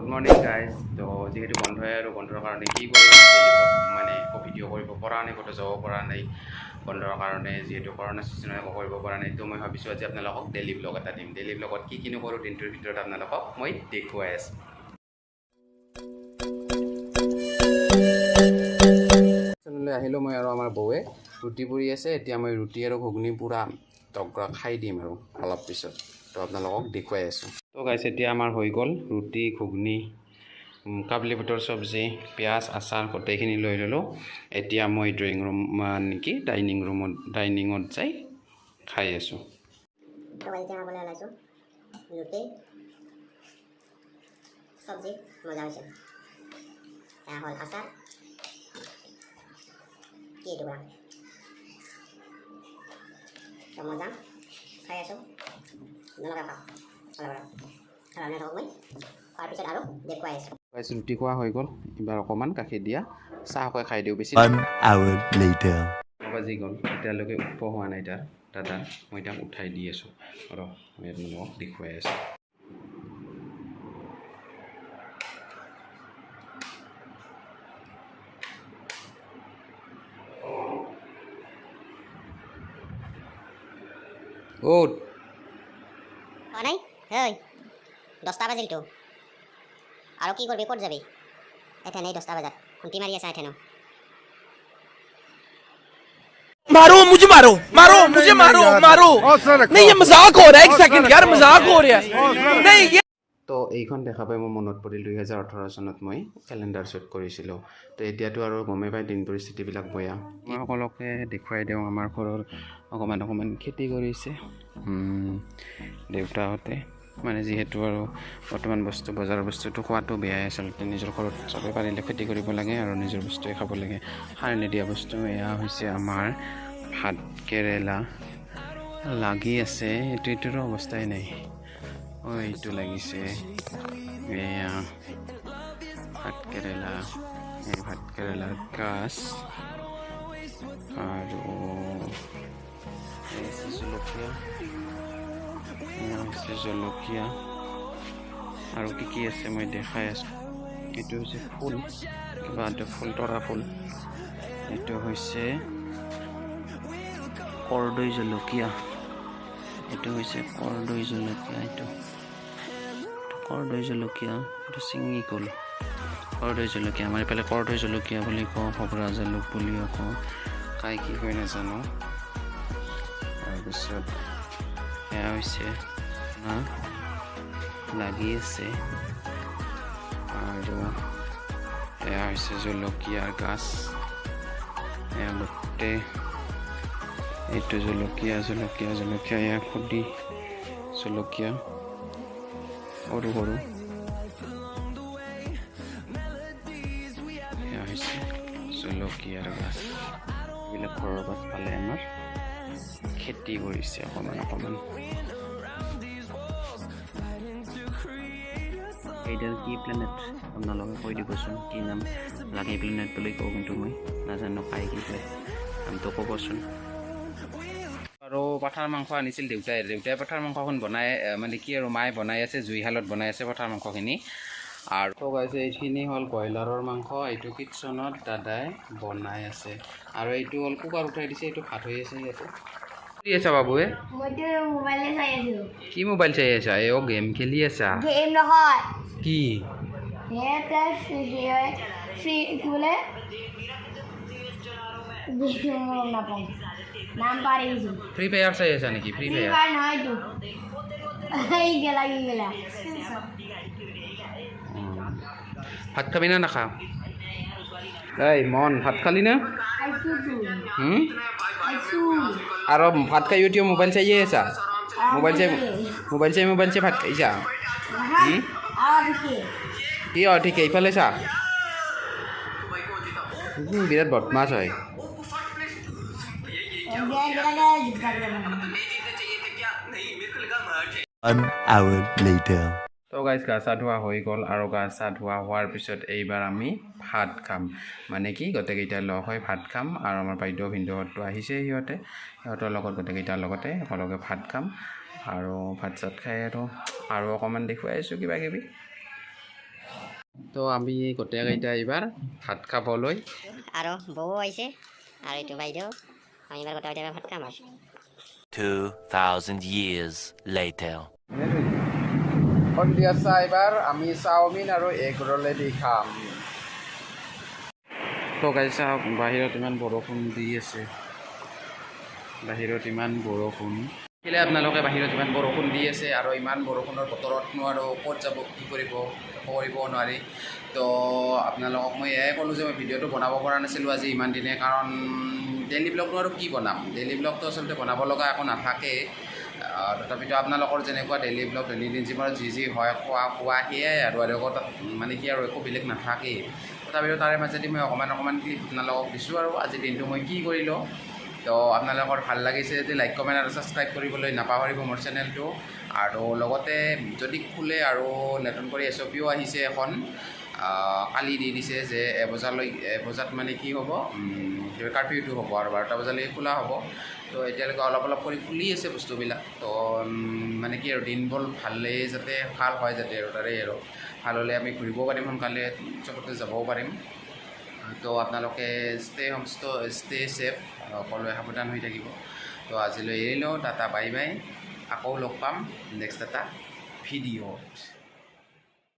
Good morning guys তো যেহেতু বন্ধ হয় আৰু বন্ধৰ কাৰণে কি কৰিম মানে একো ভিডিঅ' কৰিব পৰা নাই ক'তো যাব পৰা নাই বন্ধৰ কাৰণে যিহেতু কৰোণা ছিজনত একো কৰিব পৰা নাই তো মই ভাবিছোঁ আজি আপোনালোকক ডেইলি ব্লগ এটা দিম ডেইলি ব্লগত কি কিনো কৰোঁ দিনটোৰ ভিতৰত আপোনালোকক মই দেখুৱাই আছোঁ লৈ আহিলোঁ মই আৰু আমাৰ বৌৱে ৰুটি পুৰি আছে এতিয়া মই ৰুটি আৰু ঘুগুনি পূৰা তগৰা খাই দিম আৰু অলপ পিছত তো আপোনালোকক দেখুৱাই আছোঁ তো গাইছ এতিয়া আমাৰ হৈ গ'ল ৰুটি ঘুগুনি কাবলি বুটৰ চব্জি পিঁয়াজ আচাৰ গোটেইখিনি লৈ ল'লোঁ এতিয়া মই ড্ৰয়িং ৰুম নেকি ডাইনিঙত যাই খাই আছোঁ ৰুটি চব্জি মজা হৈছে এয়া হ'ল আচাৰ কি এইটো মজা খাই আছোঁ নলগা খাওঁ মই খোৱাৰ পিছত আৰু দেখুৱাই আছোঁ ৰুটি খোৱা হৈ গ'ল এইবাৰ অকণমান গাখীৰ দিয়া চাহকৈ খাই দিওঁ বেছি বাজি গ'ল এতিয়ালৈকে উঠিব হোৱা নাই তাৰ দাদা মই তাক উঠাই দি আছোঁ আৰু মই আপোনালোকক দেখুৱাই আছোঁ উঠ নাই হেই 10টা বাজিলতো আৰু কি কৰিবি ক'ত যাবি এথেন 10টা বজাত খুঁটি মাৰি আছে এথেনো मारो मुझे मारो मारो मुझे मारो मारो नहीं ये मजाक हो रहा है एक सेकंड यार मजाक हो रहा है नहीं ये তো এইখন দেখা পাই মোৰ মনত পৰিল 2018 চনত মই কেলেণ্ডাৰ শ্বুট কৰিছিলোঁ তো এতিয়াতো আৰু গমেই পাই দিন পৰিস্থিতিবিলাক বেয়া মই সকলোকে দেখুৱাই দিওঁ আমাৰ ঘৰৰ অকণমান খেতি কৰিছে দেউতাহঁতে মানে যিহেতু আৰু বৰ্তমান বজাৰৰ বস্তুটো খোৱাটো বেয়াই আচলতে নিজৰ ঘৰত চবে পাৰিলে খেতি কৰিব লাগে আৰু নিজৰ বস্তুৱে খাব লাগে সাৰ নিদিয়া বস্তু এয়া হৈছে আমাৰ ভাত কেৰেলা লাগি আছে এইটোৰ অৱস্থাই নাই এইটো লাগিছে এয়া ভাত কেৰেলাৰ গাছ আৰু জলকীয়া আৰু কি আছে মই দেখাই আছোঁ এইটো হৈছে ফুল কিবা ফুল তৰা ফুল এইটো হৈছে কৰ্দৈ জলকীয়া এইটো হৈছে কৰ্দৈ জলকীয়া এইটো চিঙি গ'ল কৰ্দৈ জলকীয়া আমাৰ এইফালে কৰ্দৈ জলকীয়া বুলি কওঁ ভবৰা জালুক বুলিও কওঁ কাই কি কয় নাজানো তাৰপিছত এয়া হৈছে লাগি আছে আৰু এয়া হৈছে জলকীয়াৰ গাছ এয়া গোটেই এইটো জলকীয়া এয়া খুদি জলকীয়া সৰু এয়া হৈছে জলকীয়াৰ গাছ এইবিলাক ঘৰৰ পাছফালে আমাৰ খেতি কৰিছে অকণমান এইডাল কি প্লেনেট আপোনালোকে কৈ দিবচোন কি নাম লাগে প্লেনেট বুলি কওঁ কিন্তু মই নাজানো পাই কি প্লেনেট নামটো ক'বচোন আৰু পঠাৰ মাংস আনিছিল দেউতাই পঠাৰ মাংসখন বনাই মানে কি আৰু মায়ে বনাই আছে জুইশালত বনাই আছে পঠাৰ মাংসখিনি আৰু গাইছে এইখিনি হ'ল ব্ৰইলাৰৰ মাংস এইটো কিটচনত দাদাই বনাই আছে আৰু এইটো হ'ল কুকাৰ উঠাই দিছে এইটো ভাত হৈ আছে ইয়াতে কি আছা বাবুৱে কি মোবাইল চাই আছা গেম খেলি আছা গেম নহয় কি নাম পারিছি ফ্রি ফায়ার চাই আছা নেকি ফ্রি ফায়ার নহয় তো এই গেলা ভাত খাবি না নাখা এই মন ভাত খালি না আৰু ভাত খাই উঠিও মোবাইল চাইয়ে আছা মোবাইল চাই ভাত খাইছা কি ঠিক এইফালে চা বিৰাট বদমাছ হয় তো গাইজ গা চা ধোৱা হৈ গ'ল আৰু গা চা ধোৱা হোৱাৰ পিছত এইবাৰ আমি ভাত খাম মানে কি গোটেইকেইটা লগ হৈ ভাত খাম আৰু আমাৰ বাইদেউ ভিনদেউহঁতো আহিছে সিহঁতৰ লগত গোটেইকেইটাৰ লগতে একেলগে ভাত খাম আৰু ভাত চাত খাই আৰু অকণমান দেখুৱাই আছোঁ কিবা কিবি তো আমি গোটেইকেইটা এইবাৰ ভাত খাবলৈ আৰু বৌ আহিছে আৰু এইটো বাইদেউ আমি এইবাৰ গোটেইকেইটা ভাত খাম আৰু 2,000 years later. সন্ধিয়া চাহ এইবাৰ আমি চাওমিন আৰু এগ ৰলেদি খাম। তো গাইজ চাওক বাহিৰত ইমান বৰষুণ দি আছে, বাহিৰত ইমান বৰষুণ দেখিলে আপোনালোকে বাহিৰত ইমান বৰষুণ দি আছে আৰু ইমান বৰষুণৰ বতৰতনো আৰু ক'ত যাব কি কৰিব নোৱাৰি। তো আপোনালোকক মই এয়াই ক'লোঁ যে মই ভিডিঅ'টো বনাব পৰা নাছিলোঁ আজি ইমান দিনে, কাৰণ ডেইলি ব্লগটো আৰু কি বনাম, ডেইলি ব্লগটো আচলতে বনাব লগা একো নাথাকে। তথাপিতো আপোনালোকৰ যেনেকুৱা ডেইলি ব্লগ দৈনন্দিন জীৱনত যি হয় খোৱা সেয়াই আৰু একো তাত মানে কি আৰু একো বেলেগ নাথাকেই। তথাপিতো তাৰে মাজেদি মই অকণমান ক্লিপ আপোনালোকক দিছোঁ আৰু আজিৰ দিনটো মই কি কৰিলোঁ। তো আপোনালোকৰ ভাল লাগিছে যদি লাইক কমেণ্ট আৰু ছাবস্ক্ৰাইব কৰিবলৈ নাপাহৰিব মোৰ চেনেলটো। আৰু লগতে যদি খোলে আৰু নতুন কৰি SOPও আহিছে এখন, কালি দি দিছে যে এবজাত মানে কি হ'ব, কাৰ্ফিউটো হ'ব আৰু 12টা বজালৈকে খোলা হ'ব। তো এতিয়ালৈকে অলপ কৰি খুলি আছে বস্তুবিলাক। তো মানে কি আৰু দিনবোৰ ভালেই যাতে ভাল হয় যাতে আৰু তাৰে আৰু ভাল হ'লে আমি ঘূৰিব পাৰিম, সোনকালে চবতে যাবও পাৰিম। তো আপোনালোকে ষ্টে ছেফ, সকলোৱে সাৱধান হৈ থাকিব। তো আজিলৈ এৰি লওঁ, টাটা বাই বাই, আকৌ লগ পাম নেক্সট এটা ভিডিঅ'ত।